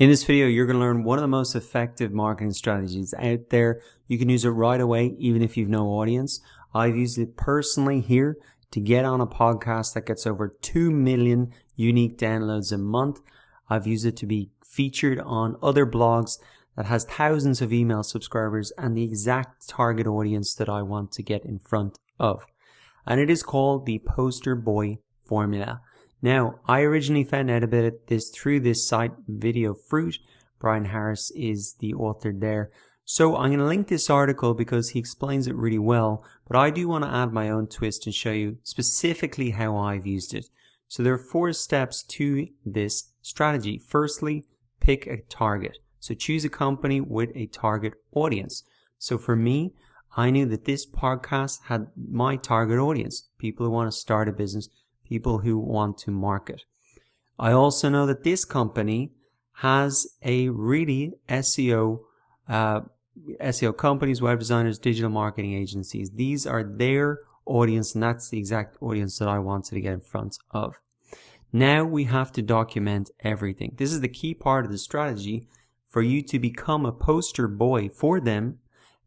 In this video, you're going to learn one of the most effective marketing strategies out there. You can use it right away, even if you've no audience. I've used it personally here to get on a podcast that gets over 2 million unique downloads a month. I've used it to be featured on other blogs that has thousands of email subscribers and the exact target audience that I want to get in front of. And it is called the Poster Boy Formula. Now, I originally found out about this through this site, Video Fruit. Brian Harris is the author there. So I'm going to link this article because he explains it really well, but I do want to add my own twist and show you specifically how I've used it. So there are 4 steps to this strategy. Firstly, pick a target. So choose a company with a target audience. So for me, I knew that this podcast had my target audience, people who want to start a business, people who want to market. I also know that this company has a really SEO companies, web designers, digital marketing agencies. These are their audience, and that's the exact audience that I wanted to get in front of. Now we have to document everything. This is the key part of the strategy for you to become a poster boy for them,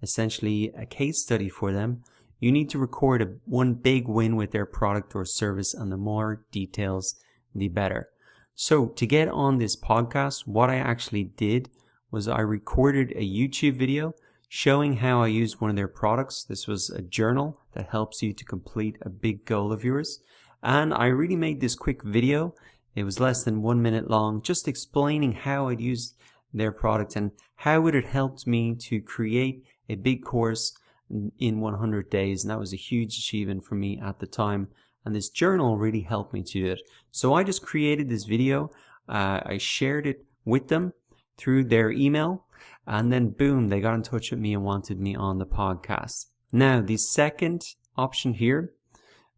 essentially a case study for them. You need to record one big win with their product or service, and the more details, the better. So to get on this podcast, what I actually did was I recorded a YouTube video showing how I used one of their products. This was a journal that helps you to complete a big goal of yours. And I really made this quick video. It was less than 1 minute long, just explaining how I'd used their product and how it had helped me to create a big course in 100 days. And that was a huge achievement for me at the time. And this journal really helped me to do it. So I just created this video. I shared it with them through their email. And then boom, they got in touch with me and wanted me on the podcast. Now, the second option here,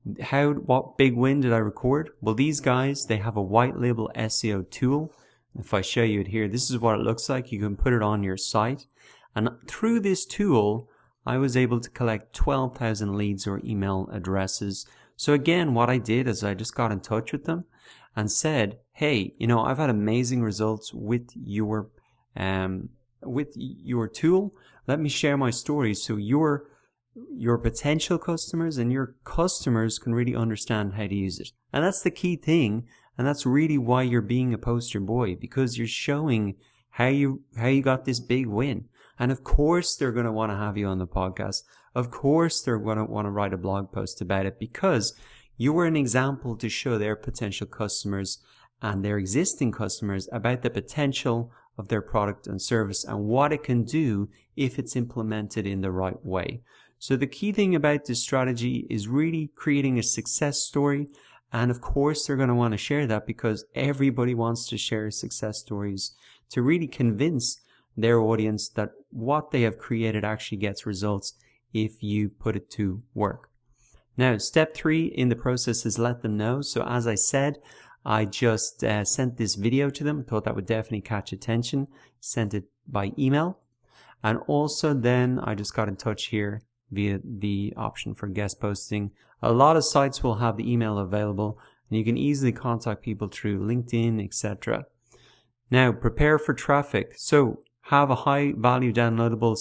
what big win did I record? Well, these guys, they have a white label SEO tool. If I show you it here, this is what it looks like. You can put it on your site. And through this tool, I was able to collect 12,000 leads or email addresses. So again, what I did is I just got in touch with them and said, hey, I've had amazing results with your tool. Let me share my story so your potential customers and your customers can really understand how to use it. And that's the key thing. And that's really why you're being a poster boy, because you're showing how you got this big win. And of course, they're going to want to have you on the podcast. Of course, they're going to want to write a blog post about it because you were an example to show their potential customers and their existing customers about the potential of their product and service and what it can do if it's implemented in the right way. So the key thing about this strategy is really creating a success story. And of course, they're going to want to share that because everybody wants to share success stories to really convince their audience that what they have created actually gets results if you put it to work. Now, step 3 in the process is let them know. So as I said, I just sent this video to them. Thought that would definitely catch attention. Sent it by email. And also then I just got in touch here via the option for guest posting. A lot of sites will have the email available and you can easily contact people through LinkedIn, etc. Now, prepare for traffic. So have a high value downloadable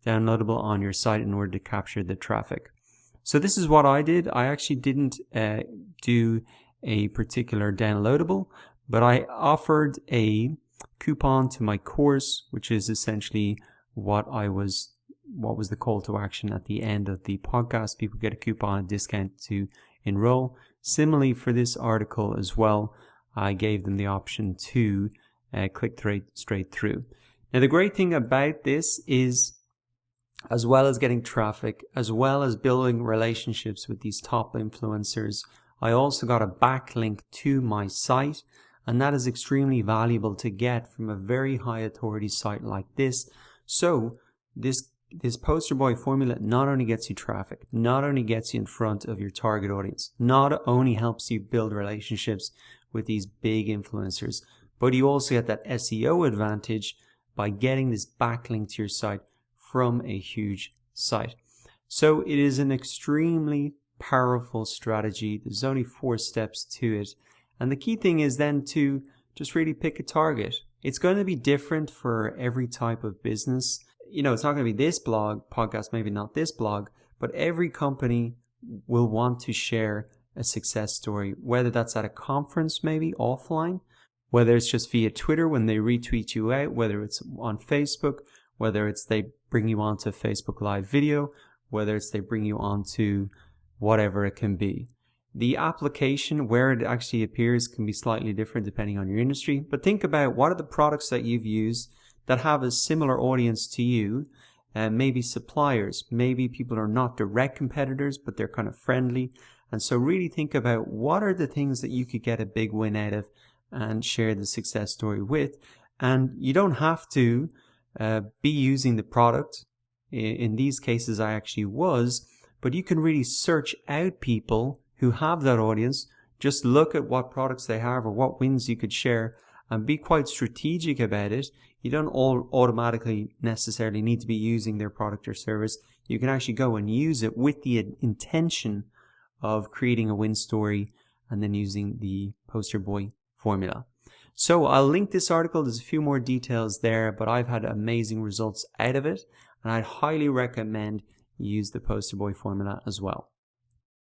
on your site in order to capture the traffic. So this is what I did. I actually didn't do a particular downloadable, but I offered a coupon to my course, which is essentially what was the call to action at the end of the podcast. People get a coupon, a discount to enroll. Similarly for this article as well, I gave them the option to click straight through. Now the great thing about this is, as well as getting traffic, as well as building relationships with these top influencers, I also got a backlink to my site, and that is extremely valuable to get from a very high authority site like this. So this poster boy formula not only gets you traffic, not only gets you in front of your target audience, not only helps you build relationships with these big influencers, but you also get that SEO advantage by getting this backlink to your site from a huge site. So it is an extremely powerful strategy. There's only 4 steps to it. And the key thing is then to just really pick a target. It's going to be different for every type of business. It's not going to be this podcast, maybe not this blog, but every company will want to share a success story, whether that's at a conference, maybe offline, whether it's just via Twitter when they retweet you out, whether it's on Facebook, whether it's they bring you onto Facebook Live video, whether it's they bring you onto whatever it can be. The application where it actually appears can be slightly different depending on your industry, but think about what are the products that you've used that have a similar audience to you, and maybe suppliers, maybe people are not direct competitors, but they're kind of friendly. And so really think about what are the things that you could get a big win out of and share the success story with. And you don't have to be using the product. In these cases, I actually was, but you can really search out people who have that audience. Just look at what products they have or what wins you could share and be quite strategic about it. You don't all automatically necessarily need to be using their product or service. You can actually go and use it with the intention of creating a win story and then using the poster boy formula. So I'll link this article. There's a few more details there, but I've had amazing results out of it, and I'd highly recommend you use the poster boy formula as well.